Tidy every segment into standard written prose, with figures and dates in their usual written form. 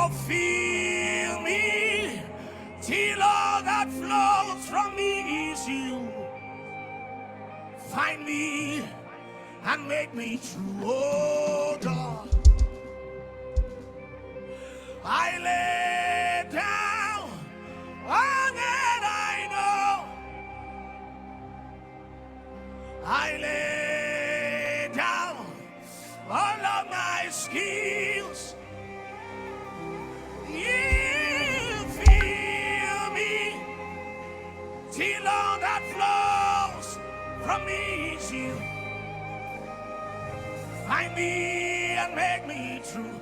fulfill me, till all that flows from me is you. Find me and make me true, oh God. I lay down all that I know. I lay down all of my skills. You fill me till all that flows from me is you. Find me and make me true.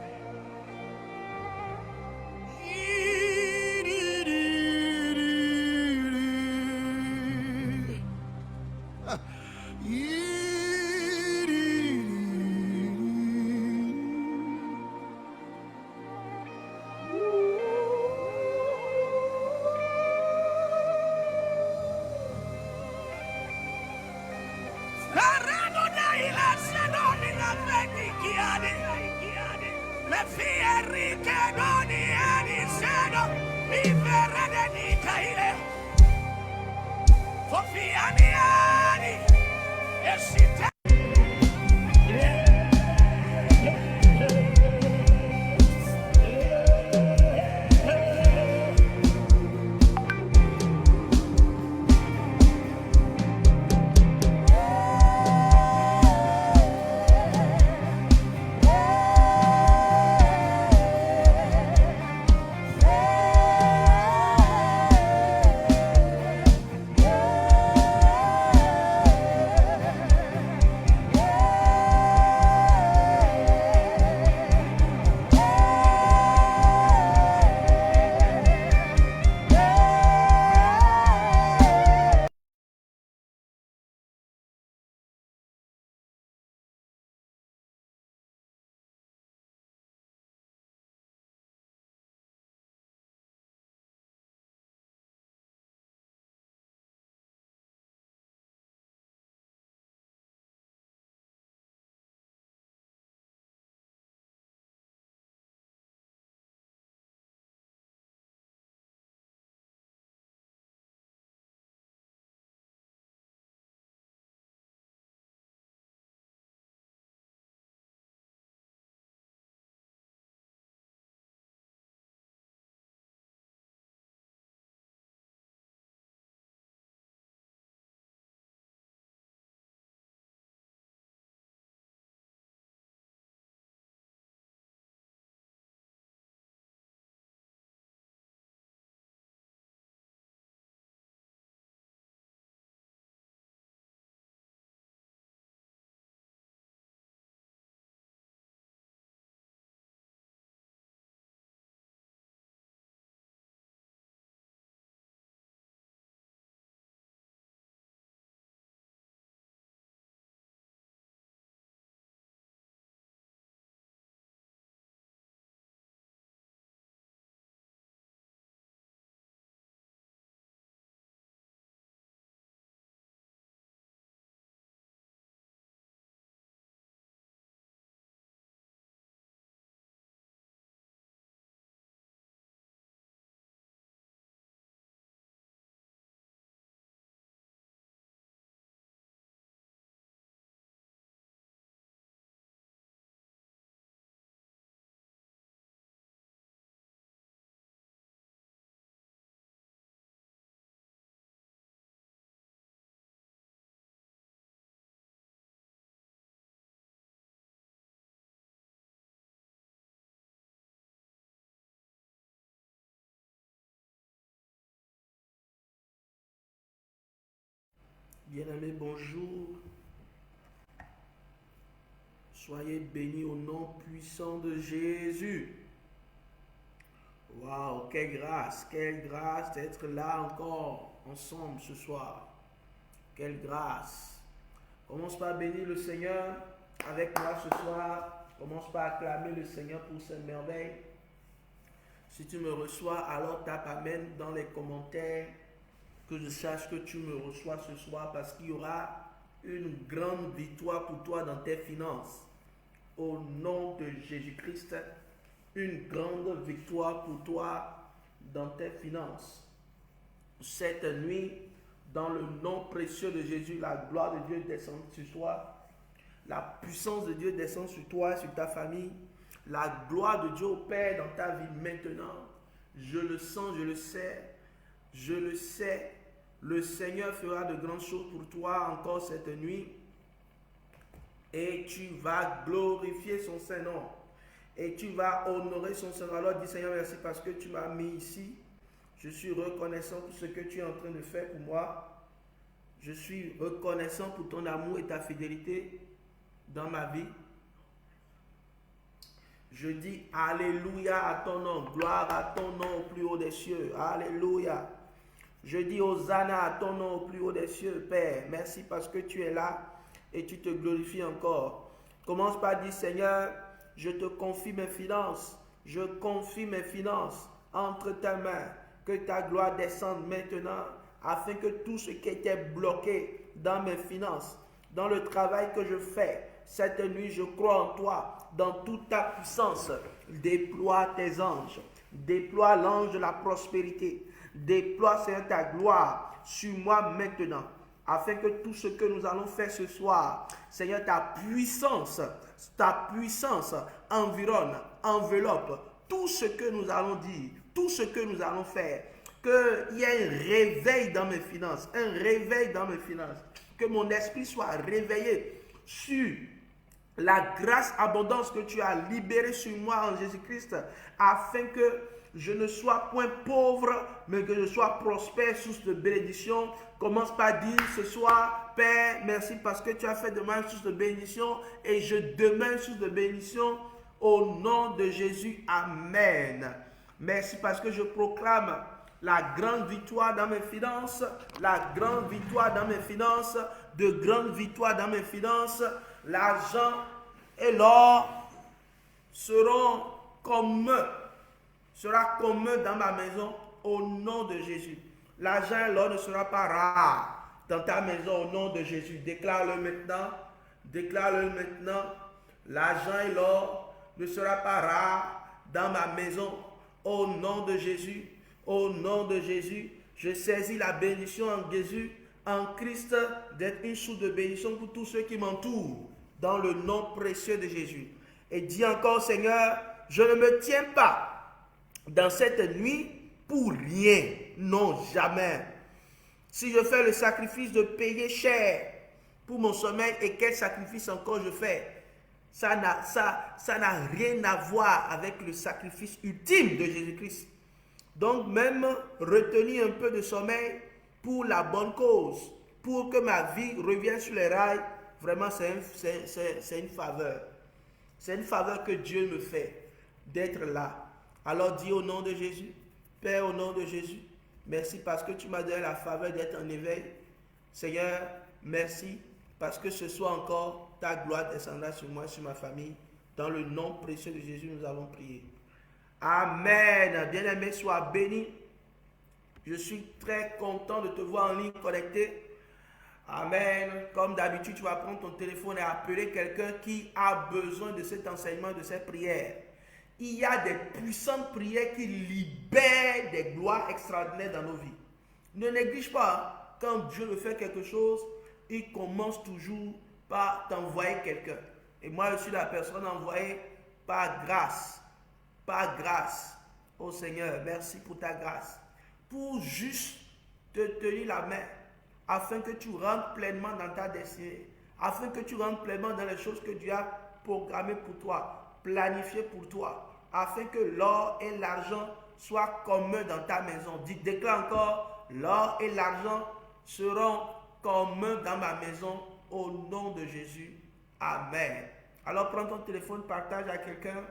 Bien-aimés, bonjour. Soyez bénis au nom puissant de Jésus. Waouh, quelle grâce d'être là encore ensemble ce soir. Quelle grâce. Commence par bénir le Seigneur avec moi ce soir. Commence par acclamer le Seigneur pour ses merveilles. Si tu me reçois, alors tape Amen dans les commentaires. Que je sache que tu me reçois ce soir parce qu'il y aura une grande victoire pour toi dans tes finances. Au nom de Jésus-Christ, une grande victoire pour toi dans tes finances. Cette nuit, dans le nom précieux de Jésus, la gloire de Dieu descend sur toi. La puissance de Dieu descend sur toi, sur ta famille. La gloire de Dieu opère dans ta vie maintenant. Je le sens, je le sais. Je le sais. Le Seigneur fera de grandes choses pour toi encore cette nuit. Et tu vas glorifier son Saint-Nom. Et tu vas honorer son Saint-Nom. Alors dis Seigneur, merci parce que tu m'as mis ici. Je suis reconnaissant pour ce que tu es en train de faire pour moi. Je suis reconnaissant pour ton amour et ta fidélité dans ma vie. Je dis Alléluia à ton nom, gloire à ton nom au plus haut des cieux. Alléluia. Je dis Hosanna à ton nom au plus haut des cieux, Père. Merci parce que tu es là et tu te glorifies encore. Commence par dire Seigneur, je te confie mes finances. Je confie mes finances entre ta main. Que ta gloire descende maintenant afin que tout ce qui était bloqué dans mes finances, dans le travail que je fais, cette nuit, je crois en toi, dans toute ta puissance. Déploie tes anges. Déploie l'ange de la prospérité. Déploie, Seigneur, ta gloire sur moi maintenant. Afin que tout ce que nous allons faire ce soir, Seigneur, ta puissance environne, enveloppe tout ce que nous allons dire, tout ce que nous allons faire. Qu'il y ait un réveil dans mes finances, un réveil dans mes finances. Que mon esprit soit réveillé sur la grâce abondance que tu as libérée sur moi en Jésus-Christ, afin que je ne sois point pauvre, mais que je sois prospère, source de bénédiction. Commence par dire ce soir, Père, merci parce que tu as fait de moi une source de bénédiction et je demeure une source de bénédiction au nom de Jésus. Amen. Merci parce que je proclame la grande victoire dans mes finances, la grande victoire dans mes finances, de grandes victoires dans mes finances. L'argent et l'or seront communs, sera commun dans ma maison au nom de Jésus. L'argent et l'or ne sera pas rare dans ta maison au nom de Jésus. Déclare-le maintenant, déclare-le maintenant. L'argent et l'or ne sera pas rare dans ma maison au nom de Jésus. Au nom de Jésus, je saisis la bénédiction en Jésus, en Christ, d'être une source de bénédiction pour tous ceux qui m'entourent, dans le nom précieux de Jésus. Et dis encore, Seigneur, je ne me tiens pas dans cette nuit pour rien, non, jamais. Si je fais le sacrifice de payer cher pour mon sommeil, et quel sacrifice encore je fais, ça n'a rien à voir avec le sacrifice ultime de Jésus-Christ. Donc même retenir un peu de sommeil pour la bonne cause, pour que ma vie revienne sur les rails, vraiment c'est une faveur. C'est une faveur que Dieu me fait d'être là. Alors dis au nom de Jésus, Père, au nom de Jésus, merci parce que tu m'as donné la faveur d'être en éveil. Seigneur, merci parce que ce soir encore, ta gloire descendra sur moi et sur ma famille. Dans le nom précieux de Jésus, nous avons prié. Amen. Bien-aimé, sois béni. Je suis très content de te voir en ligne connecté. Amen. Comme d'habitude, tu vas prendre ton téléphone et appeler quelqu'un qui a besoin de cet enseignement, de cette prière. Il y a des puissantes prières qui libèrent des gloires extraordinaires dans nos vies. Ne néglige pas, quand Dieu veut faire quelque chose, il commence toujours par t'envoyer quelqu'un. Et moi, je suis la personne envoyée par grâce. Par grâce. Oh Seigneur, merci pour ta grâce. Pour juste te tenir la main, afin que tu rentres pleinement dans ta destinée, afin que tu rentres pleinement dans les choses que Dieu a programmées pour toi, planifiées pour toi, afin que l'or et l'argent soient communs dans ta maison. Déclare encore, l'or et l'argent seront communs dans ma maison au nom de Jésus. Amen. Alors prends ton téléphone, partage à quelqu'un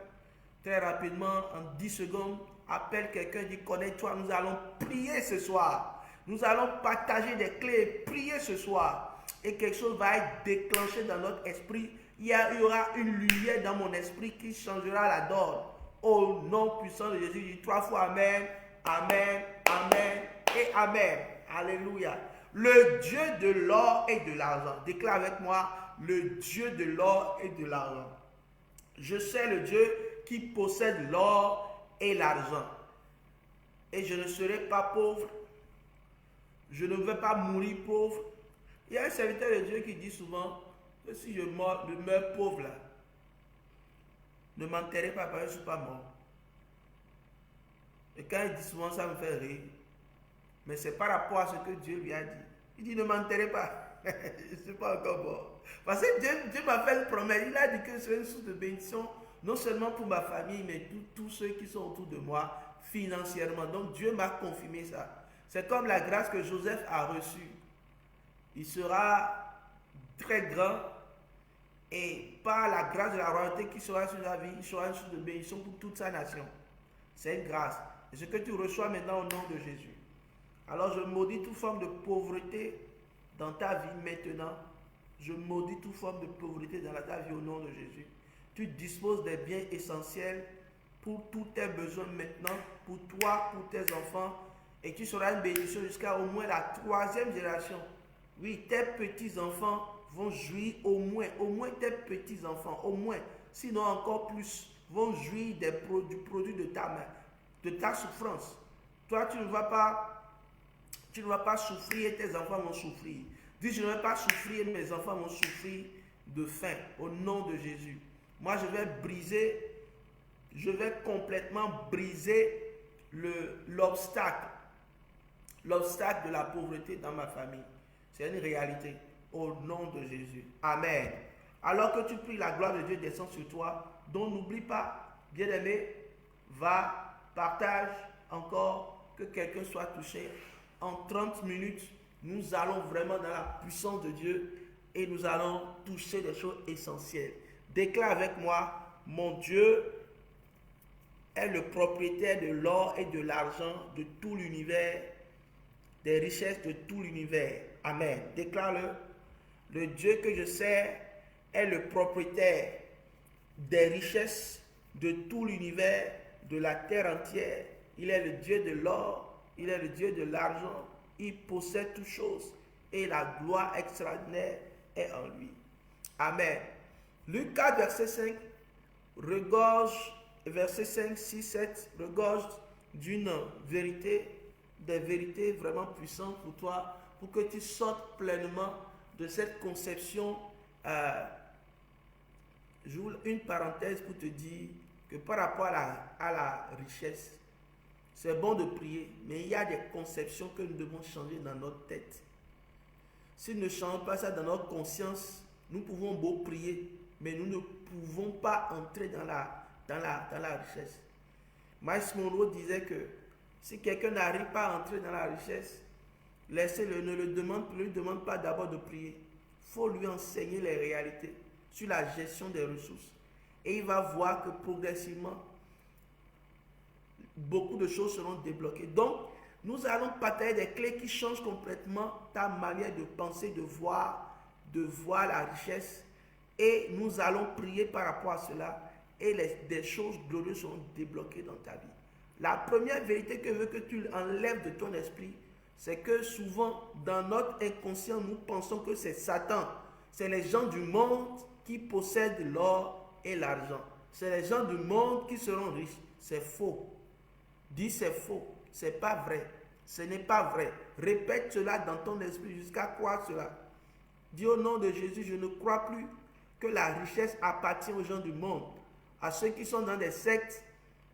très rapidement, en 10 secondes, appelle quelqu'un, dis connecte-toi, nous allons prier ce soir. Nous allons partager des clés, prier ce soir. Et quelque chose va être déclenché dans notre esprit. Il y aura une lumière dans mon esprit qui changera la donne. Au nom puissant de Jésus, dis 3 fois Amen, Amen, Amen et Amen. Alléluia. Le Dieu de l'or et de l'argent. Déclare avec moi, le Dieu de l'or et de l'argent. Je sais le Dieu qui possède l'or et l'argent. Et je ne serai pas pauvre. Je ne vais pas mourir pauvre. Il y a un serviteur de Dieu qui dit souvent que si je meurs pauvre là, ne m'enterrez pas parce que je ne suis pas mort. Et quand il dit souvent ça me fait rire. Mais c'est par rapport à ce que Dieu lui a dit. Il dit ne m'enterrez pas. Je ne suis pas encore mort. Parce que Dieu m'a fait une promesse. Il a dit que ce serait une source de bénédiction, non seulement pour ma famille, mais tous ceux qui sont autour de moi financièrement. Donc Dieu m'a confirmé ça. C'est comme la grâce que Joseph a reçue. Il sera très grand et par la grâce de la royauté qui sera sur sa vie, il sera une source de bénédiction pour toute sa nation. C'est une grâce. Et ce que tu reçois maintenant au nom de Jésus. Alors je maudis toute forme de pauvreté dans ta vie maintenant. Je maudis toute forme de pauvreté dans ta vie au nom de Jésus. Tu disposes des biens essentiels pour tous tes besoins maintenant, pour toi, pour tes enfants. Et tu seras une bénédiction jusqu'à au moins la 3e génération. Oui, tes petits-enfants vont jouir au moins tes petits-enfants, au moins, sinon encore plus, vont jouir du produit de ta main, de ta souffrance. Toi, tu ne vas pas souffrir et tes enfants vont souffrir. Dis, je ne vais pas souffrir et mes enfants vont souffrir de faim, au nom de Jésus. Moi, je vais complètement briser l'obstacle de la pauvreté dans ma famille. C'est une réalité au nom de Jésus. Amen. Alors que tu pries, la gloire de Dieu descend sur toi. Donc n'oublie pas, bien-aimé, partage encore, que quelqu'un soit touché. En 30 minutes, nous allons vraiment dans la puissance de Dieu et nous allons toucher des choses essentielles. Déclare avec moi, mon Dieu est le propriétaire de l'or et de l'argent, de tout l'univers, des richesses de tout l'univers. Amen. Déclare-le. Le Dieu que je sers est le propriétaire des richesses de tout l'univers, de la terre entière. Il est le Dieu de l'or, il est le Dieu de l'argent. Il possède toutes choses et la gloire extraordinaire est en lui. Amen. Luc 4, verset 5, verset 5, 6, 7, regorge d'une vérité, des vérités vraiment puissantes pour toi, pour que tu sortes pleinement de cette conception. J'ouvre une parenthèse pour te dire que par rapport à la richesse, c'est bon de prier, mais il y a des conceptions que nous devons changer dans notre tête. Si nous ne changeons pas ça dans notre conscience, nous pouvons beau prier, mais nous ne pouvons pas entrer dans la richesse. Miles Monroe disait que si quelqu'un n'arrive pas à entrer dans la richesse, laissez-le, ne lui demande pas d'abord de prier. Il faut lui enseigner les réalités sur la gestion des ressources. Et il va voir que progressivement, beaucoup de choses seront débloquées. Donc, nous allons partager des clés qui changent complètement ta manière de penser, de voir la richesse. Et nous allons prier par rapport à cela. Et des choses glorieuses seront débloquées dans ta vie. La première vérité que je veux que tu enlèves de ton esprit, c'est que souvent, dans notre inconscient, nous pensons que c'est Satan. C'est les gens du monde qui possèdent l'or et l'argent. C'est les gens du monde qui seront riches. C'est faux. Dis c'est faux. C'est pas vrai. Ce n'est pas vrai. Répète cela dans ton esprit jusqu'à croire cela. Dis au nom de Jésus, je ne crois plus que la richesse appartient aux gens du monde. À ceux qui sont dans des sectes,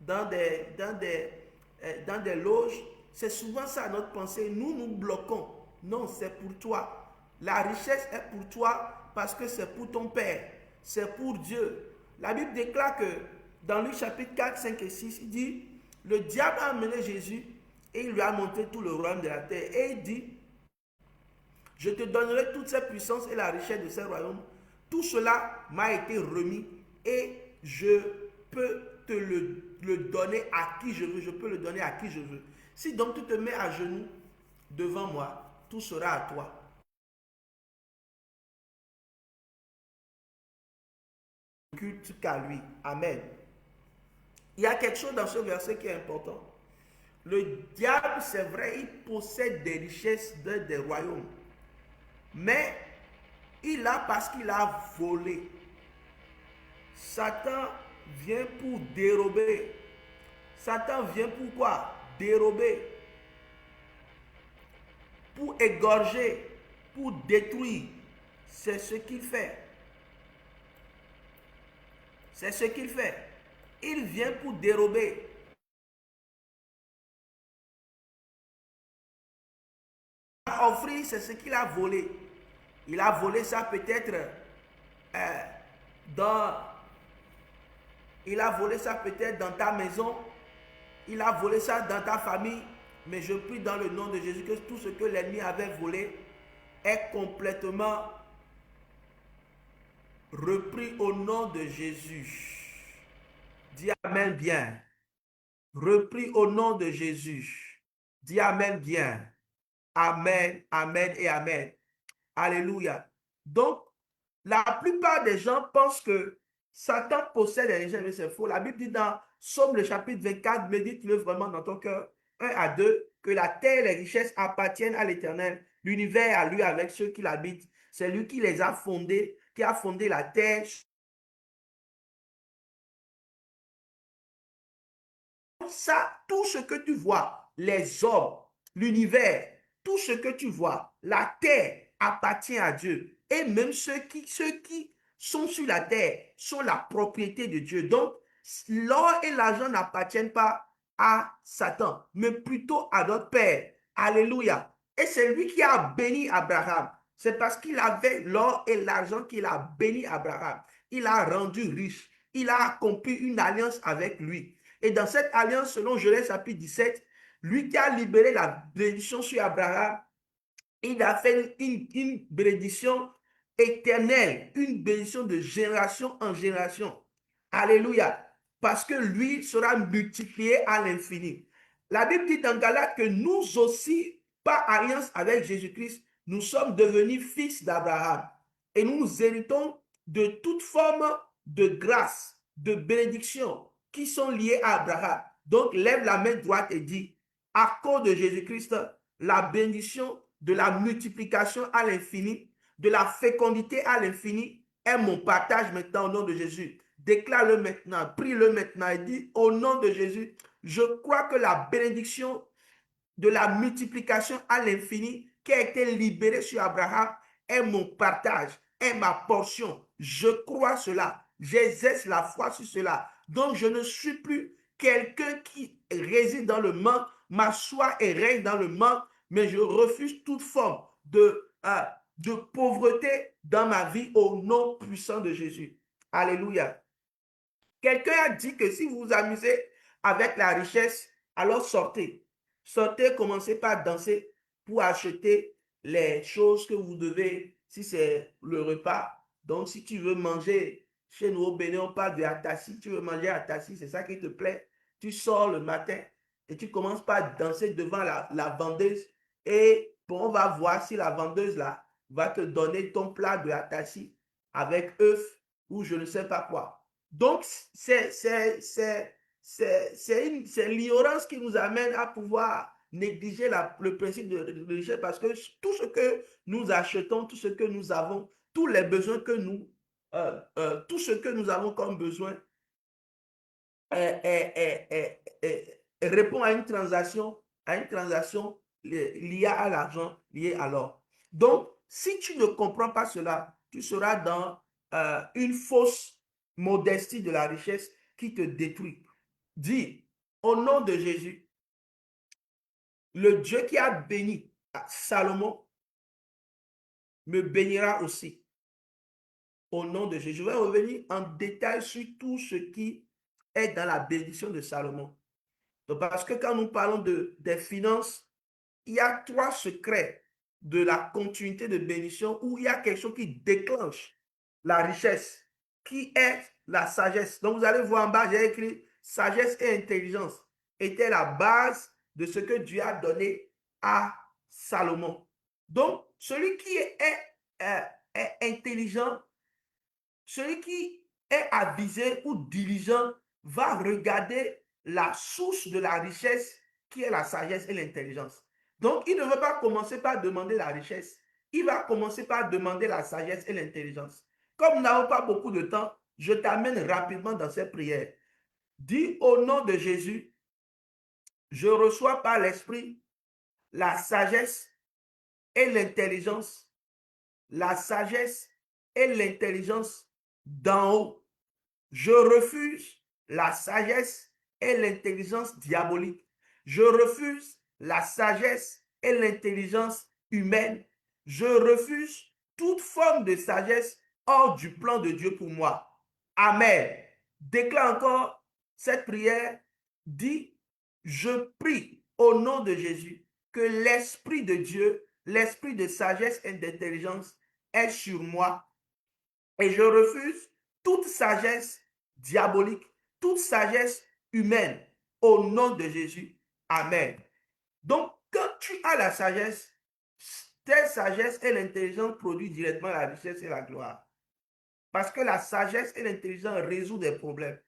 dans des loges. C'est souvent ça notre pensée. Nous bloquons. Non, c'est pour toi. La richesse est pour toi parce que c'est pour ton Père. C'est pour Dieu. La Bible déclare que dans Luc chapitre 4, 5 et 6, il dit, le diable a amené Jésus et il lui a montré tout le royaume de la terre. Et il dit, je te donnerai toute cette puissance et la richesse de ce royaume. Tout cela m'a été remis et je peux te le donner à qui je veux. Je peux le donner à qui je veux. Si donc tu te mets à genoux devant moi, tout sera à toi. Culte qu'à lui. Amen. Il y a quelque chose dans ce verset qui est important. Le diable, c'est vrai, il possède des richesses des royaumes. Mais il a parce qu'il a volé. Satan vient pour dérober. Satan vient pour quoi? Dérober, pour égorger, pour détruire. C'est ce qu'il fait. C'est ce qu'il fait. Il vient pour dérober. Offrir, c'est ce qu'il a volé. Il a volé ça peut-être il a volé ça peut-être dans ta maison. Il a volé ça dans ta famille. Mais je prie dans le nom de Jésus que tout ce que l'ennemi avait volé est complètement repris au nom de Jésus. Dis Amen bien. Repris au nom de Jésus. Dis Amen bien. Amen, Amen et Amen. Alléluia. Donc, la plupart des gens pensent que Satan possède les richesses, mais c'est faux. La Bible dit dans Somme le chapitre 24, médite-le vraiment dans ton cœur, 1 à 2, que la terre et les richesses appartiennent à l'Éternel. L'univers à lui avec ceux qui l'habitent. C'est lui qui les a fondés, qui a fondé la terre. Ça, tout ce que tu vois, les hommes, l'univers, tout ce que tu vois, la terre appartient à Dieu. Et même ceux qui sont sur la terre sont la propriété de Dieu. Donc, l'or et l'argent n'appartiennent pas à Satan, mais plutôt à notre Père. Alléluia. Et c'est lui qui a béni Abraham. C'est parce qu'il avait l'or et l'argent qu'il a béni Abraham. Il a rendu riche. Il a accompli une alliance avec lui. Et dans cette alliance, selon Genèse chapitre 17, lui qui a libéré la bénédiction sur Abraham, il a fait une bénédiction éternelle, une bénédiction de génération en génération. Alléluia. Parce que lui sera multiplié à l'infini. La Bible dit dans Galates que nous aussi, par alliance avec Jésus-Christ, nous sommes devenus fils d'Abraham. Et nous héritons de toute forme de grâce, de bénédiction qui sont liées à Abraham. Donc, lève la main droite et dis, à cause de Jésus-Christ, la bénédiction de la multiplication à l'infini, de la fécondité à l'infini est mon partage maintenant au nom de Jésus. Déclare-le maintenant, prie-le maintenant et dis au nom de Jésus, je crois que la bénédiction de la multiplication à l'infini qui a été libérée sur Abraham est mon partage, est ma portion. Je crois cela, j'exerce la foi sur cela. Donc je ne suis plus quelqu'un qui réside dans le manque, m'assoit et règne dans le manque, mais je refuse toute forme de pauvreté dans ma vie au nom puissant de Jésus. Alléluia. Quelqu'un a dit que si vous vous amusez avec la richesse, alors sortez. Sortez, commencez par danser pour acheter les choses que vous devez, si c'est le repas. Donc, si tu veux manger, chez nous au Bénin, on parle de atassi. Tu veux manger atassi, c'est ça qui te plaît. Tu sors le matin et tu commences par danser devant la vendeuse. Et bon, on va voir si la vendeuse là va te donner ton plat de atassi avec œuf ou je ne sais pas quoi. Donc, c'est l'ignorance qui nous amène à pouvoir négliger le principe de richesse parce que tout ce que nous achetons, tout ce que nous avons, tous les besoins que nous, tout ce que nous avons comme besoin répond à une transaction liée à l'argent, liée à l'or. Donc, si tu ne comprends pas cela, tu seras dans une fausse modestie de la richesse qui te détruit. Dis, au nom de Jésus, le Dieu qui a béni Salomon me bénira aussi. Au nom de Jésus. Je vais revenir en détail sur tout ce qui est dans la bénédiction de Salomon. Donc, parce que quand nous parlons des finances, il y a 3 secrets de la continuité de bénédiction où il y a quelque chose qui déclenche la richesse, qui est la sagesse. Donc, vous allez voir en bas, j'ai écrit sagesse et intelligence était la base de ce que Dieu a donné à Salomon. Donc, celui qui est intelligent, celui qui est avisé ou diligent va regarder la source de la richesse qui est la sagesse et l'intelligence. Donc, il ne veut pas commencer par demander la richesse. Il va commencer par demander la sagesse et l'intelligence. Comme nous n'avons pas beaucoup de temps, je t'amène rapidement dans cette prière. Dis au nom de Jésus, je reçois par l'Esprit la sagesse et l'intelligence, la sagesse et l'intelligence d'en haut. Je refuse la sagesse et l'intelligence diabolique. Je refuse la sagesse et l'intelligence humaine. Je refuse toute forme de sagesse hors du plan de Dieu pour moi. Amen. Déclare encore cette prière. Dis, je prie au nom de Jésus que l'Esprit de Dieu, l'Esprit de sagesse et d'intelligence est sur moi. Et je refuse toute sagesse diabolique, toute sagesse humaine au nom de Jésus. Amen. Donc, quand tu as la sagesse, telle sagesse et l'intelligence produisent directement la richesse et la gloire. Parce que la sagesse et l'intelligence résout des problèmes.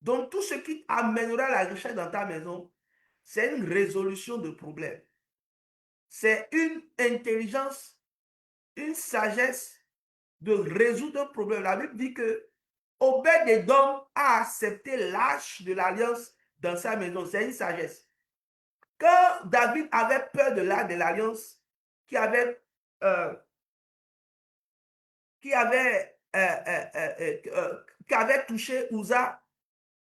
Donc, tout ce qui amènera la richesse dans ta maison, c'est une résolution de problèmes. C'est une intelligence, une sagesse de résoudre un problème. La Bible dit que Obed-Édom a accepté l'arche de l'alliance dans sa maison. C'est une sagesse. Quand David avait peur de l'arche de l'alliance qui avait touché Uza,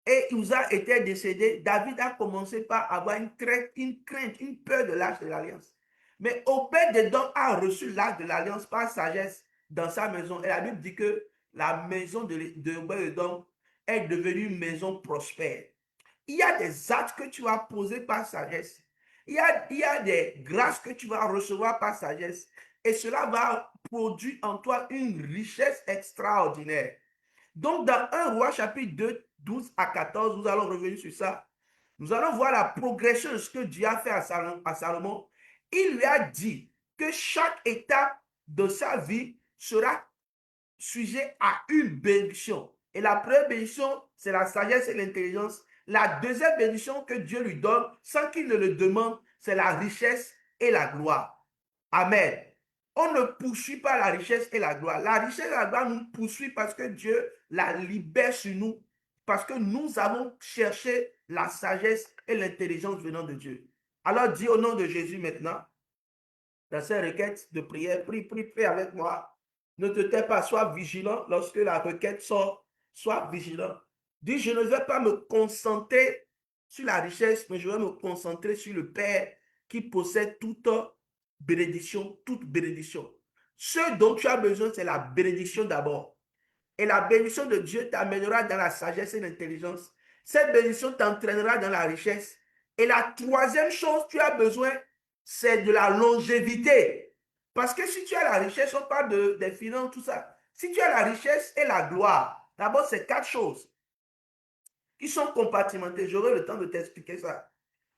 et Uza était décédé, David a commencé par avoir une crainte, une peur de l'arche de l'alliance. Mais Obed-Édom a reçu l'arche de l'alliance par sagesse dans sa maison. Et la Bible dit que la maison de Obed-Édom est devenue une maison prospère. Il y a des actes que tu vas poser par sagesse. Il y a des grâces que tu vas recevoir par sagesse. Et cela va produire en toi une richesse extraordinaire. Donc, dans 1 Roi chapitre 2, 12 à 14, nous allons revenir sur ça. Nous allons voir la progression de ce que Dieu a fait à Salomon. Il lui a dit que chaque étape de sa vie sera sujet à une bénédiction. Et la première bénédiction, c'est la sagesse et l'intelligence. La deuxième bénédiction que Dieu lui donne, sans qu'il ne le demande, c'est la richesse et la gloire. Amen. On ne poursuit pas la richesse et la gloire. La richesse et la gloire nous poursuit parce que Dieu la libère sur nous, parce que nous avons cherché la sagesse et l'intelligence venant de Dieu. Alors dis au nom de Jésus maintenant, dans ces requêtes de prière, prie avec moi. Ne te tais pas, sois vigilant lorsque la requête sort, sois vigilant. Dis, je ne vais pas me concentrer sur la richesse, mais je vais me concentrer sur le Père qui possède toute bénédiction, toute bénédiction. Ce dont tu as besoin, c'est la bénédiction d'abord. Et la bénédiction de Dieu t'amènera dans la sagesse et l'intelligence. Cette bénédiction t'entraînera dans la richesse. Et la troisième chose que tu as besoin, c'est de la longévité. Parce que si tu as la richesse, on parle des finances, tout ça. Si tu as la richesse et la gloire, d'abord, c'est 4 choses qui sont compartimentées. J'aurai le temps de t'expliquer ça.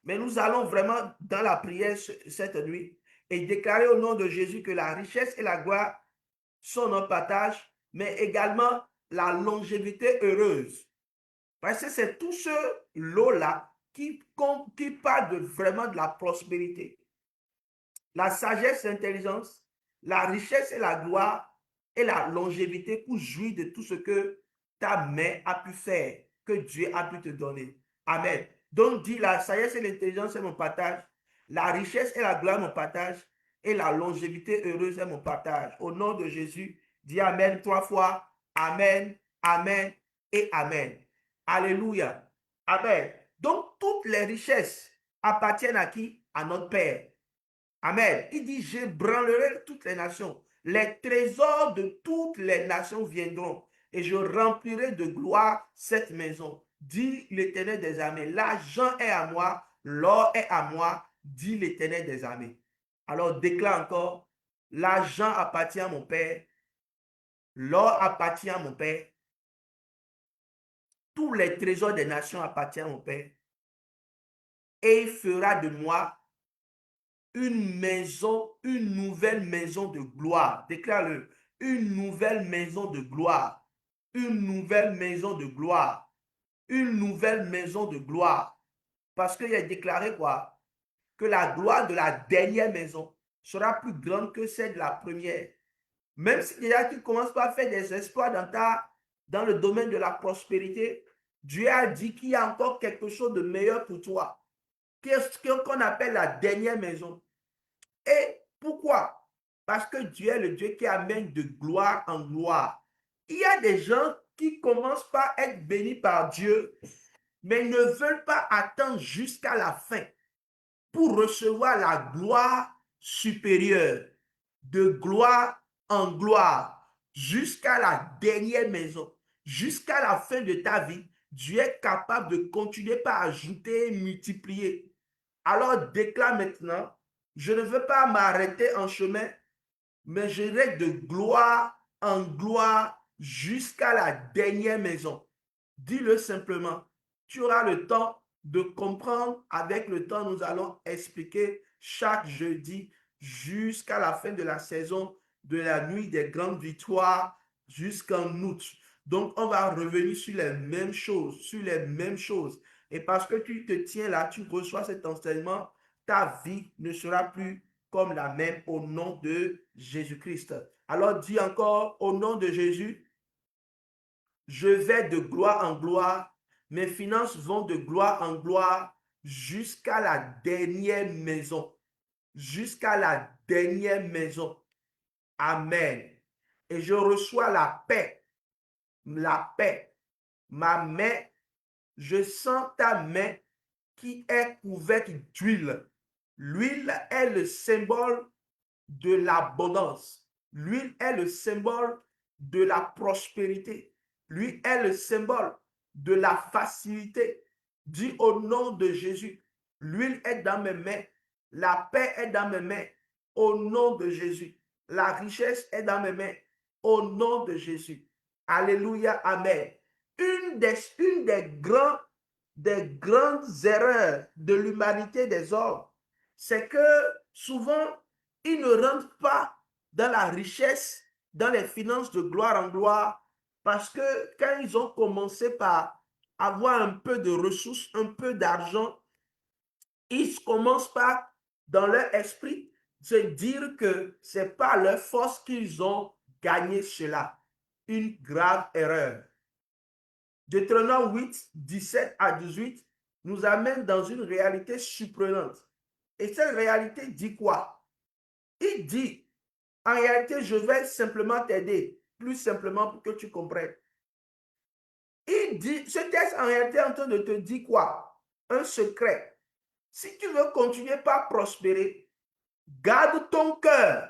Mais nous allons vraiment dans la prière cette nuit et déclarer au nom de Jésus que la richesse et la gloire sont notre partage, mais également la longévité heureuse. Parce que c'est tout ce lot-là qui parle vraiment de la prospérité. La sagesse, l'intelligence, la richesse et la gloire et la longévité pour jouir de tout ce que ta main a pu faire, que Dieu a pu te donner. Amen. Donc dis, la sagesse et l'intelligence est mon partage, la richesse et la gloire est mon partage, et la longévité heureuse est mon partage. Au nom de Jésus, dis Amen 3 fois. Amen, Amen et Amen. Alléluia. Amen. Donc toutes les richesses appartiennent à qui? À notre Père. Amen. Il dit, j'ébranlerai toutes les nations. Les trésors de toutes les nations viendront et je remplirai de gloire cette maison. Dit l'Éternel des armées. L'argent est à moi, l'or est à moi, dit l'Éternel des armées. Alors déclare encore, l'argent appartient à mon Père, l'or appartient à mon Père, tous les trésors des nations appartiennent à mon Père et il fera de moi une maison, une nouvelle maison de gloire. Déclare-le. Une nouvelle maison de gloire. Une nouvelle maison de gloire. Une nouvelle maison de gloire. Parce qu'il a déclaré quoi? Que la gloire de la dernière maison sera plus grande que celle de la première. Même si déjà tu commences par faire des exploits dans le domaine de la prospérité, Dieu a dit qu'il y a encore quelque chose de meilleur pour toi, qu'est-ce qu'on appelle la dernière maison. Et pourquoi? Parce que Dieu est le Dieu qui amène de gloire en gloire. Il y a des gens qui commencent par être bénis par Dieu, mais ne veulent pas attendre jusqu'à la fin pour recevoir la gloire supérieure, de gloire en gloire, jusqu'à la dernière maison, jusqu'à la fin de ta vie. Dieu est capable de continuer par ajouter et multiplier. Alors déclare maintenant, je ne veux pas m'arrêter en chemin, mais j'irai de gloire en gloire jusqu'à la dernière maison. Dis-le simplement. Tu auras le temps de comprendre. Avec le temps, nous allons expliquer chaque jeudi jusqu'à la fin de la saison de la nuit des grandes victoires jusqu'en août. Donc, on va revenir sur les mêmes choses, sur les mêmes choses. Et parce que tu te tiens là, tu reçois cet enseignement, ta vie ne sera plus comme la même au nom de Jésus-Christ. Alors dis encore, au nom de Jésus, je vais de gloire en gloire, mes finances vont de gloire en gloire jusqu'à la dernière maison. Jusqu'à la dernière maison. Amen. Et je reçois la paix. La paix. Ma main, je sens ta main qui est couverte d'huile. L'huile est le symbole de l'abondance. L'huile est le symbole de la prospérité. L'huile est le symbole de la facilité. Dis au nom de Jésus, l'huile est dans mes mains, la paix est dans mes mains, au nom de Jésus. La richesse est dans mes mains, au nom de Jésus. Alléluia, amen. Une des grandes erreurs de l'humanité des hommes, c'est que souvent, ils ne rentrent pas dans la richesse, dans les finances de gloire en gloire, parce que quand ils ont commencé par avoir un peu de ressources, un peu d'argent, ils commencent par, dans leur esprit, se dire que c'est par leur force qu'ils ont gagné cela. Une grave erreur. Deutéronome 8, 17 à 18 nous amène dans une réalité surprenante. Et cette réalité dit quoi? Il dit, en réalité, je vais simplement t'aider, plus simplement pour que tu comprennes. Il dit, ce texte en réalité est en train de te dire quoi? Un secret. Si tu veux continuer par prospérer, garde ton cœur.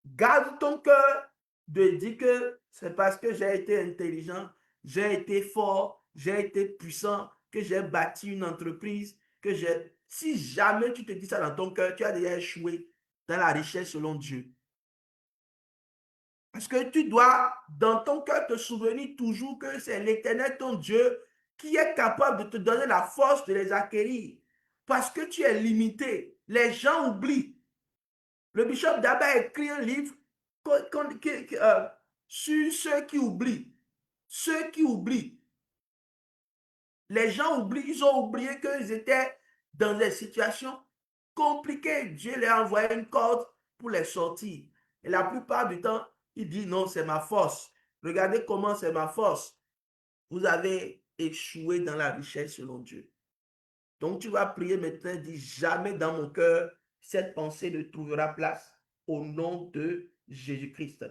Garde ton cœur de dire que c'est parce que j'ai été intelligent, j'ai été fort, j'ai été puissant, que j'ai bâti une entreprise, que j'ai... Si jamais tu te dis ça dans ton cœur, tu as déjà échoué dans la richesse selon Dieu. Parce que tu dois, dans ton cœur, te souvenir toujours que c'est l'Éternel, ton Dieu, qui est capable de te donner la force de les acquérir. Parce que tu es limité. Les gens oublient. Le bishop d'Abba a écrit un livre sur ceux qui oublient. Ceux qui oublient. Les gens oublient, ils ont oublié qu'ils étaient dans des situations compliquées. Dieu leur a envoyé une corde pour les sortir. Et la plupart du temps, ils disent non, c'est ma force. Regardez comment c'est ma force. Vous avez échoué dans la richesse selon Dieu. Donc tu vas prier maintenant, dis jamais dans mon cœur, cette pensée ne trouvera place au nom de Jésus-Christ.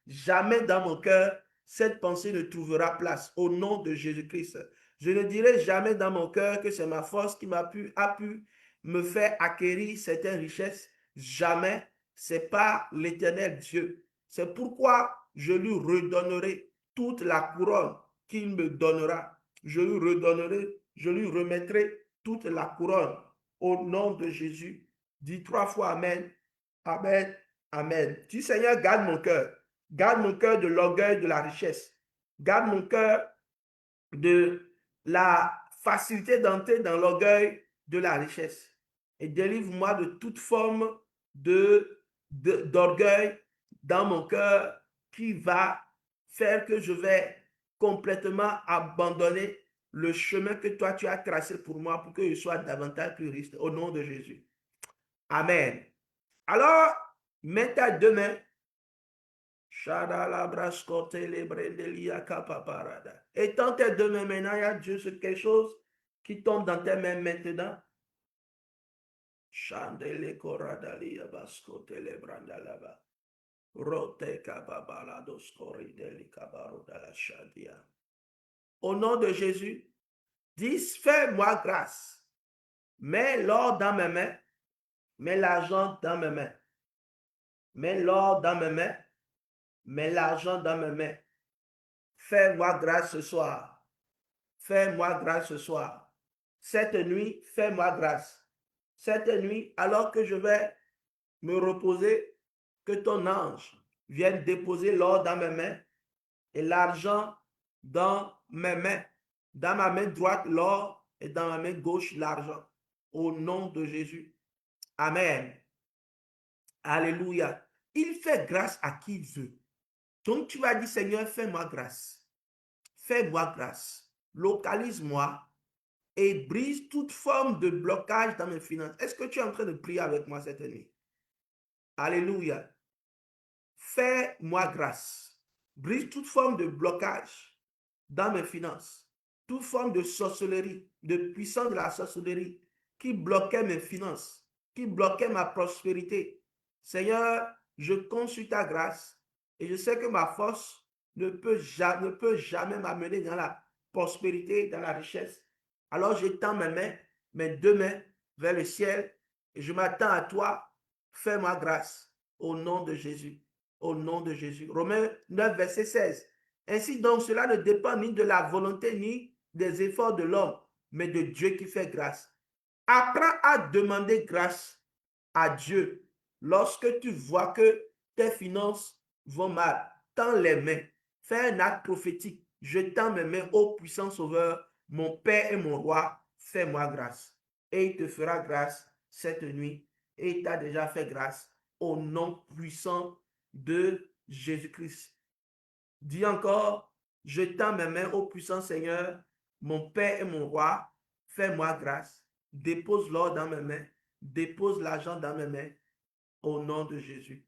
Jamais dans mon cœur, cette pensée ne trouvera place au nom de Jésus-Christ. Je ne dirai jamais dans mon cœur que c'est ma force qui a pu me faire acquérir certaines richesses. Jamais. C'est pas l'Éternel Dieu. C'est pourquoi je lui redonnerai toute la couronne qu'il me donnera. Je lui redonnerai, je lui remettrai toute la couronne au nom de Jésus. Dis 3 fois Amen. Amen. Amen. Dis Seigneur, garde mon cœur. Garde mon cœur de l'orgueil de la richesse. Garde mon cœur de la facilité d'entrer dans l'orgueil de la richesse. Et délivre-moi de toute forme d'orgueil dans mon cœur qui va faire que je vais complètement abandonner le chemin que toi tu as tracé pour moi pour que je sois davantage plus riche au nom de Jésus. Amen. Alors, mets ta deux mains Étends tes deux mains maintenant, il y a Dieu sur quelque chose qui tombe dans tes mains maintenant. Chandele koradalia baskotele brandalaba. Rote kababalados korideli kabarodala shadia. Au nom de Jésus, dis, fais-moi grâce. Mets l'or dans mes mains, mets l'argent dans mes mains. Mets l'or dans mes mains, mets l'argent dans mes mains. Fais-moi grâce ce soir. Fais-moi grâce ce soir. Cette nuit, fais-moi grâce. Cette nuit, alors que je vais me reposer, que ton ange vienne déposer l'or dans mes mains et l'argent dans mes mains. Dans ma main droite, l'or et dans ma main gauche, l'argent. Au nom de Jésus. Amen. Alléluia. Il fait grâce à qui il veut. Donc tu vas dire, Seigneur, fais-moi grâce. Fais-moi grâce. Localise-moi et brise toute forme de blocage dans mes finances. Est-ce que tu es en train de prier avec moi cette nuit? Alléluia. Fais-moi grâce. Brise toute forme de blocage dans mes finances. Toute forme de sorcellerie, de puissance de la sorcellerie qui bloquait mes finances, qui bloquait ma prospérité. Seigneur, je compte sur ta grâce et je sais que ma force ne peut jamais m'amener dans la prospérité, dans la richesse. Alors j'étends mes mains, mes deux mains vers le ciel et je m'attends à toi. Fais-moi grâce au nom de Jésus. Au nom de Jésus. Romains 9, verset 16. Ainsi donc, cela ne dépend ni de la volonté ni des efforts de l'homme, mais de Dieu qui fait grâce. Apprends à demander grâce à Dieu lorsque tu vois que tes finances vont mal. Tends les mains. Fais un acte prophétique. Je tends mes mains au puissant Sauveur, mon Père et mon Roi. Fais-moi grâce. Et il te fera grâce cette nuit. Et il t'a déjà fait grâce au nom puissant de Jésus-Christ. Dis encore, je tends mes mains au puissant Seigneur, mon Père et mon Roi, fais-moi grâce. Dépose l'or dans mes mains, dépose l'argent dans mes mains, au nom de Jésus,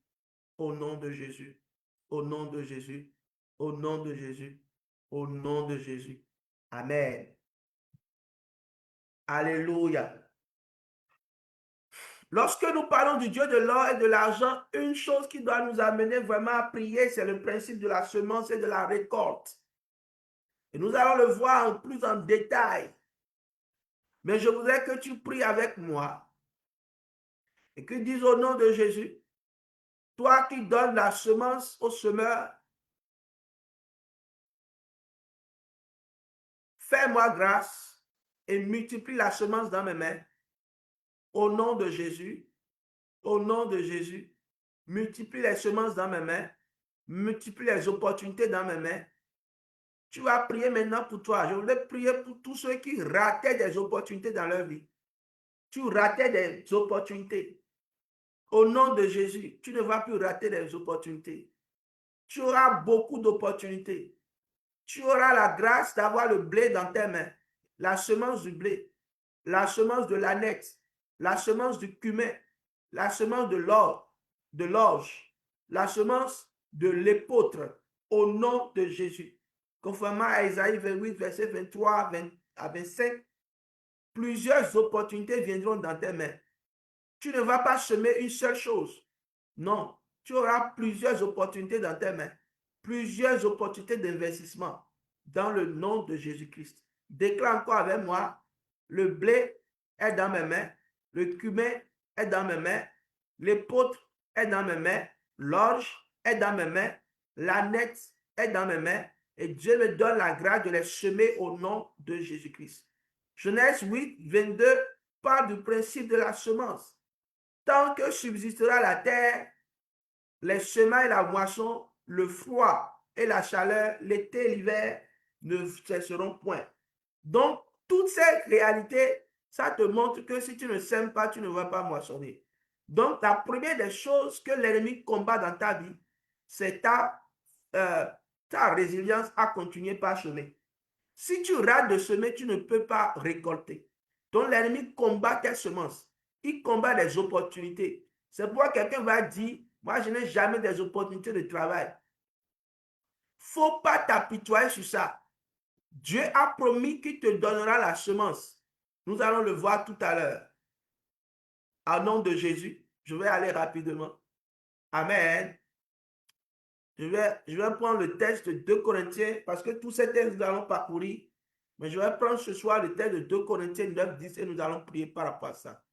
au nom de Jésus, au nom de Jésus, au nom de Jésus, au nom de Jésus. Amen. Alléluia. Lorsque nous parlons du Dieu de l'or et de l'argent, une chose qui doit nous amener vraiment à prier, c'est le principe de la semence et de la récolte. Et nous allons le voir plus en détail. Mais je voudrais que tu pries avec moi et que tu dises au nom de Jésus, toi qui donnes la semence au semeur, fais-moi grâce et multiplie la semence dans mes mains. Au nom de Jésus, au nom de Jésus, multiplie les semences dans mes mains, multiplie les opportunités dans mes mains. Tu vas prier maintenant pour toi. Je voulais prier pour tous ceux qui rataient des opportunités dans leur vie. Tu ratais des opportunités. Au nom de Jésus, tu ne vas plus rater des opportunités. Tu auras beaucoup d'opportunités. Tu auras la grâce d'avoir le blé dans tes mains, la semence du blé, la semence de l'ânette, la semence du cumin, la semence de l'or, de l'orge, la semence de l'épeautre, au nom de Jésus. Conformément à Isaïe 28, verset 23 à 25, plusieurs opportunités viendront dans tes mains. Tu ne vas pas semer une seule chose. Non, tu auras plusieurs opportunités dans tes mains, plusieurs opportunités d'investissement dans le nom de Jésus-Christ. Déclare encore avec moi, le blé est dans mes mains, le cumin est dans mes mains, l'épeautre est dans mes mains, l'orge est dans mes mains, l'ânette est dans mes mains, et Dieu me donne la grâce de les semer au nom de Jésus-Christ. Genèse 8, 22 parle du principe de la semence. Tant que subsistera la terre, les semences et la moisson, le froid et la chaleur, l'été et l'hiver ne cesseront point. Donc, toutes ces réalités, ça te montre que si tu ne sèmes pas, tu ne vas pas moissonner. Donc, la première des choses que l'ennemi combat dans ta vie, c'est ta résilience à continuer par semer. Si tu rates de semer, tu ne peux pas récolter. Donc, l'ennemi combat tes semences. Il combat les opportunités. C'est pourquoi quelqu'un va dire, moi, je n'ai jamais des opportunités de travail. Faut pas t'apitoyer sur ça. Dieu a promis qu'il te donnera la semence. Nous allons le voir tout à l'heure. Au nom de Jésus, je vais aller rapidement. Amen. Je vais prendre le texte de 2 Corinthiens parce que tous ces textes, nous allons parcourir. Mais je vais prendre ce soir le texte de 2 Corinthiens 9, 10 et nous allons prier par rapport à ça.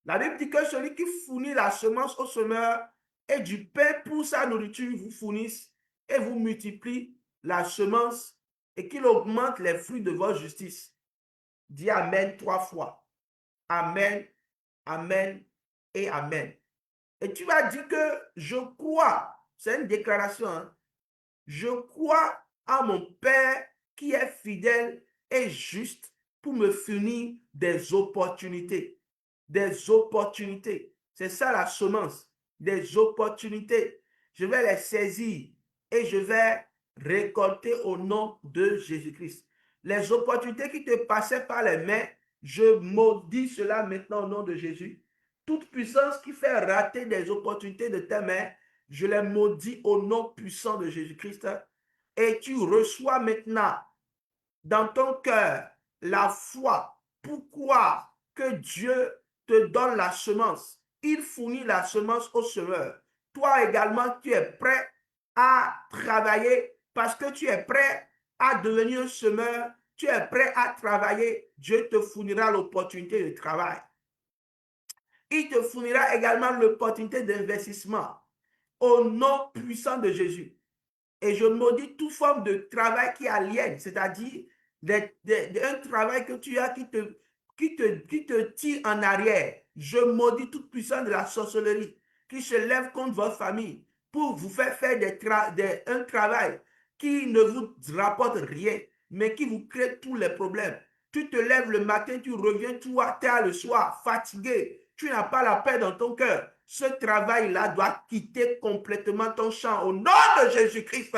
La Bible dit que celui qui fournit la semence au semeur et du pain pour sa nourriture vous fournisse et vous multiplie la semence et qu'il augmente les fruits de votre justice. Dis Amen 3 fois. Amen, Amen et Amen. Et tu vas dire que je crois, c'est une déclaration, hein? Je crois à mon Père qui est fidèle et juste pour me fournir des opportunités. Des opportunités. C'est ça la semence. Des opportunités. Je vais les saisir et je vais récolter au nom de Jésus-Christ. Les opportunités qui te passaient par les mains, je maudis cela maintenant au nom de Jésus. Toute puissance qui fait rater des opportunités de tes mains, je les maudis au nom puissant de Jésus-Christ. Et tu reçois maintenant dans ton cœur la foi pour croire que Dieu te donne la semence. Il fournit la semence au semeur. Toi également, tu es prêt à travailler parce que tu es prêt à devenir un semeur. Tu es prêt à travailler. Dieu te fournira l'opportunité de travail. Il te fournira également l'opportunité d'investissement au nom puissant de Jésus. Et je maudis toute forme de travail qui aliène, c'est-à-dire un travail que tu as qui te tire en arrière. Je maudis toute puissance de la sorcellerie qui se lève contre votre famille pour vous faire un travail qui ne vous rapporte rien, mais qui vous crée tous les problèmes. Tu te lèves le matin, tu reviens tard le soir, fatigué. Tu n'as pas la paix dans ton cœur. Ce travail-là doit quitter complètement ton champ au nom de Jésus-Christ.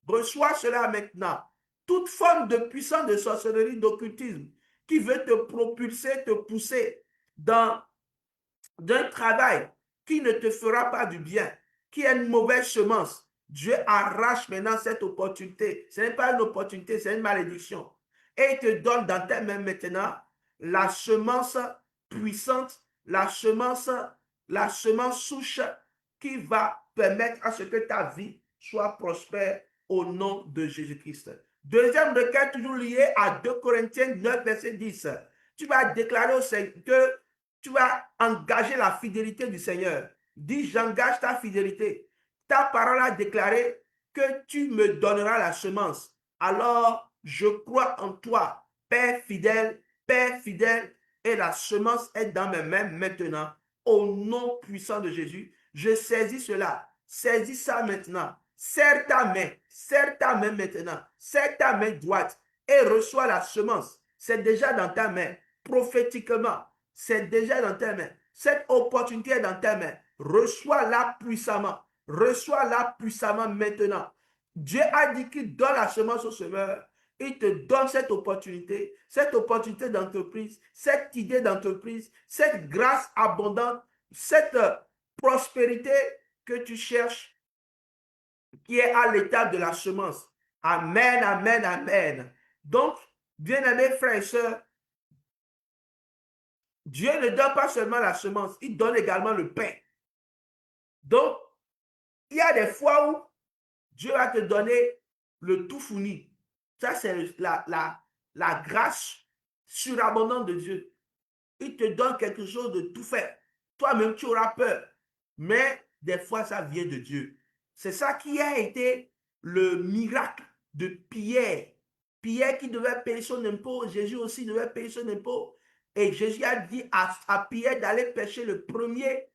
Reçois cela maintenant. Toute forme de puissance de sorcellerie, d'occultisme qui veut te propulser, te pousser dans un travail qui ne te fera pas du bien, qui est une mauvaise semence. Dieu arrache maintenant cette opportunité. Ce n'est pas une opportunité, c'est une malédiction. Et il te donne dans tes mains maintenant la semence puissante, la semence souche qui va permettre à ce que ta vie soit prospère au nom de Jésus-Christ. Deuxième requête, toujours lié à 2 Corinthiens 9, verset 10. Tu vas déclarer au Seigneur que tu vas engager la fidélité du Seigneur. Dis, j'engage ta fidélité. Ta parole a déclaré que tu me donneras la semence. Alors, je crois en toi, Père fidèle, et la semence est dans mes mains maintenant. Au nom puissant de Jésus, je saisis cela. Saisis ça maintenant. Serre ta main maintenant. Serre ta main droite et reçois la semence. C'est déjà dans ta main, prophétiquement. C'est déjà dans tes mains. Cette opportunité est dans tes mains. Reçois-la puissamment. Reçois-la puissamment maintenant. Dieu a dit qu'il donne la semence au semeur. Il te donne cette opportunité d'entreprise, cette idée d'entreprise, cette grâce abondante, cette prospérité que tu cherches qui est à l'étape de la semence. Amen, amen, amen. Donc, bien-aimés frères et sœurs, Dieu ne donne pas seulement la semence, il donne également le pain. Donc, il y a des fois où Dieu va te donner le tout fourni. Ça, c'est la grâce surabondante de Dieu. Il te donne quelque chose de tout fait. Toi-même, tu auras peur. Mais des fois, ça vient de Dieu. C'est ça qui a été le miracle de Pierre. Pierre qui devait payer son impôt, Jésus aussi devait payer son impôt. Et Jésus a dit à Pierre d'aller pêcher le premier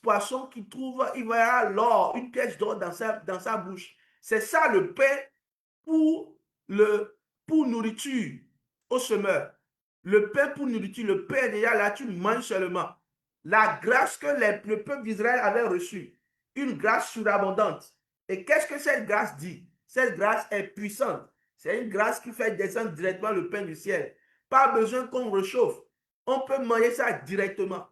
poisson qu'il trouve. Il verra l'or, une pièce d'or dans sa bouche. C'est ça le pain pour nourriture au semeur. Le pain pour nourriture, le pain déjà là, tu manges seulement. La grâce que le peuple d'Israël avait reçue, une grâce surabondante. Et qu'est-ce que cette grâce dit? Cette grâce est puissante. C'est une grâce qui fait descendre directement le pain du ciel. Pas besoin qu'on réchauffe. On peut manger ça directement.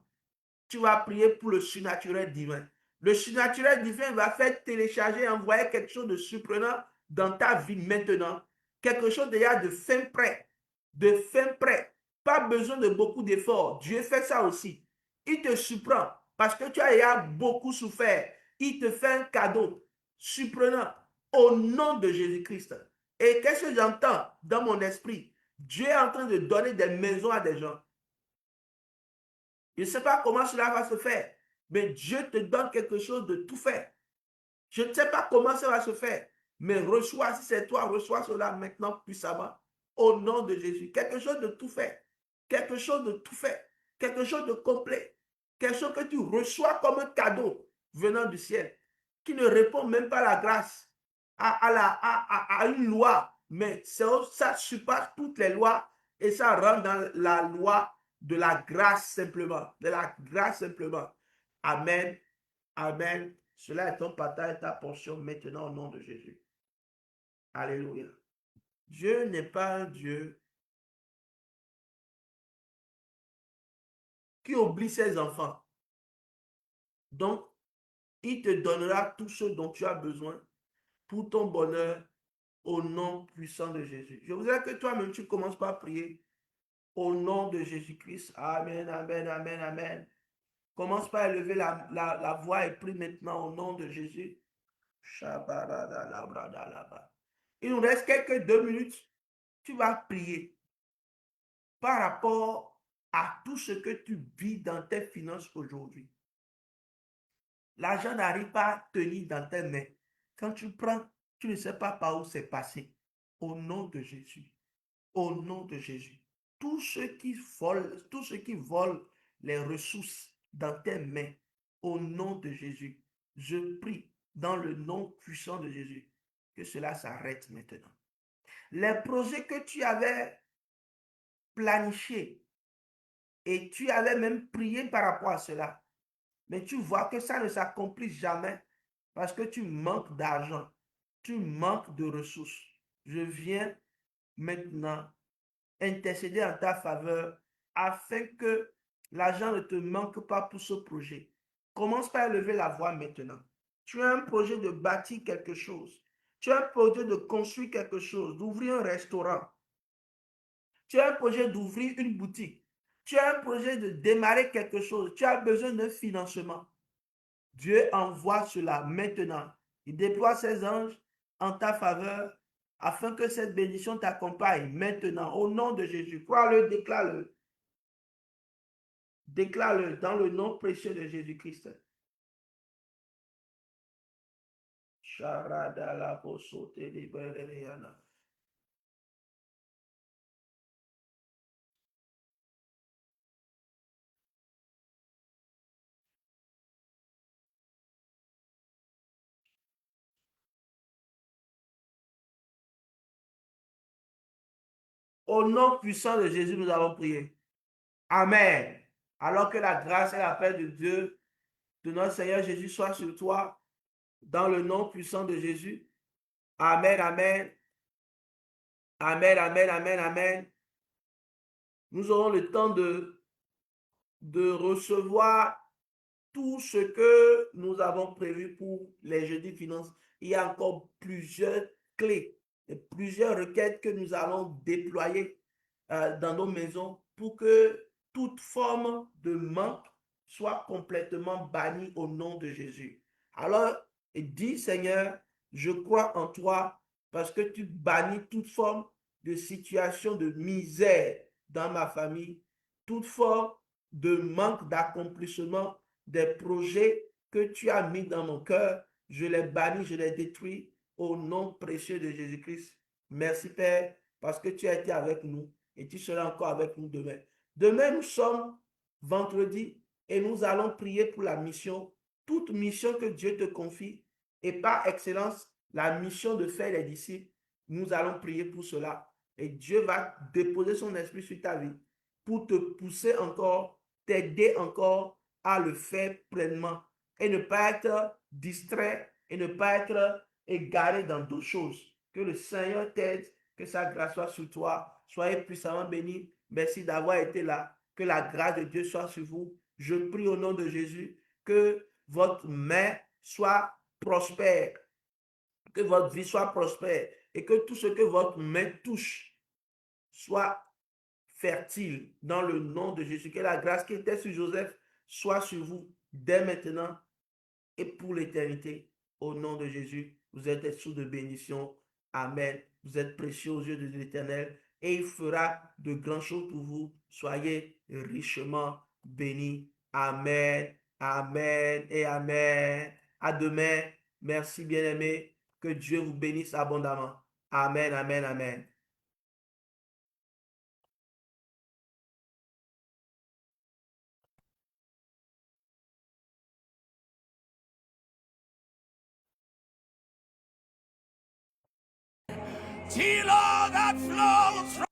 Tu vas prier pour le surnaturel divin. Le surnaturel divin va faire télécharger, envoyer quelque chose de surprenant dans ta vie maintenant. Quelque chose déjà de fin prêt. De fin prêt. Pas besoin de beaucoup d'efforts. Dieu fait ça aussi. Il te surprend parce que tu as déjà beaucoup souffert. Il te fait un cadeau surprenant au nom de Jésus-Christ. Et qu'est-ce que j'entends dans mon esprit? Dieu est en train de donner des maisons à des gens. Je ne sais pas comment cela va se faire, mais Dieu te donne quelque chose de tout fait. Je ne sais pas comment ça va se faire, mais reçois, si c'est toi, reçois cela maintenant puissamment, au nom de Jésus. Quelque chose de tout fait, quelque chose de tout fait, quelque chose de complet, quelque chose que tu reçois comme un cadeau venant du ciel, qui ne répond même pas à la grâce, à une loi, mais ça surpasse toutes les lois et ça rentre dans la loi de la grâce simplement, de la grâce simplement. Amen. Amen. Cela est ton partage et ta portion maintenant au nom de Jésus. Alléluia. Dieu n'est pas un Dieu qui oublie ses enfants. Donc, il te donnera tout ce dont tu as besoin pour ton bonheur au nom puissant de Jésus. Je voudrais que toi-même, tu commences par prier au nom de Jésus-Christ. Amen, amen, amen, amen. Commence par élever la voix et prie maintenant au nom de Jésus. Il nous reste quelques 2 minutes. Tu vas prier par rapport à tout ce que tu vis dans tes finances aujourd'hui. L'argent n'arrive pas à tenir dans tes mains. Quand tu prends, tu ne sais pas par où c'est passé. Au nom de Jésus. Au nom de Jésus. Tous ceux qui volent les ressources dans tes mains, au nom de Jésus, je prie dans le nom puissant de Jésus que cela s'arrête maintenant. Les projets que tu avais planifiés et tu avais même prié par rapport à cela, mais tu vois que ça ne s'accomplit jamais parce que tu manques d'argent, tu manques de ressources. Je viens maintenant intercéder en ta faveur afin que l'argent ne te manque pas pour ce projet. Commence par élever la voix maintenant. Tu as un projet de bâtir quelque chose. Tu as un projet de construire quelque chose, d'ouvrir un restaurant. Tu as un projet d'ouvrir une boutique. Tu as un projet de démarrer quelque chose. Tu as besoin d'un financement. Dieu envoie cela maintenant. Il déploie ses anges en ta faveur afin que cette bénédiction t'accompagne maintenant au nom de Jésus. Crois-le, déclare-le. Déclare-le dans le nom précieux de Jésus-Christ. Au nom puissant de Jésus, nous avons prié. Amen. Alors que la grâce et la paix de Dieu, de notre Seigneur Jésus, soit sur toi, dans le nom puissant de Jésus. Amen, amen. Amen, amen, amen, amen. Nous aurons le temps de recevoir tout ce que nous avons prévu pour les jeudis finances. Il y a encore plusieurs clés et plusieurs requêtes que nous allons déployer dans nos maisons pour que toute forme de manque soit complètement bannie au nom de Jésus. Alors, dis Seigneur, je crois en toi parce que tu bannis toute forme de situation de misère dans ma famille, toute forme de manque d'accomplissement des projets que tu as mis dans mon cœur. Je les bannis, je les détruis au nom précieux de Jésus-Christ. Merci Père parce que tu as été avec nous et tu seras encore avec nous demain. Demain, nous sommes vendredi et nous allons prier pour la mission, toute mission que Dieu te confie et par excellence, la mission de faire les disciples. Nous allons prier pour cela et Dieu va déposer son esprit sur ta vie pour te pousser encore, t'aider encore à le faire pleinement et ne pas être distrait et ne pas être égaré dans d'autres choses. Que le Seigneur t'aide, que sa grâce soit sur toi. Soyez puissamment bénis. Merci d'avoir été là. Que la grâce de Dieu soit sur vous. Je prie au nom de Jésus que votre main soit prospère. Que votre vie soit prospère et que tout ce que votre main touche soit fertile dans le nom de Jésus. Que la grâce qui était sur Joseph soit sur vous dès maintenant et pour l'éternité. Au nom de Jésus, vous êtes sous de bénédiction. Amen. Vous êtes précieux aux yeux de l'Éternel et il fera de grandes choses pour vous. Soyez richement bénis. Amen. Amen et amen. À demain. Merci bien-aimés. Que Dieu vous bénisse abondamment. Amen, amen, amen. till all that flows from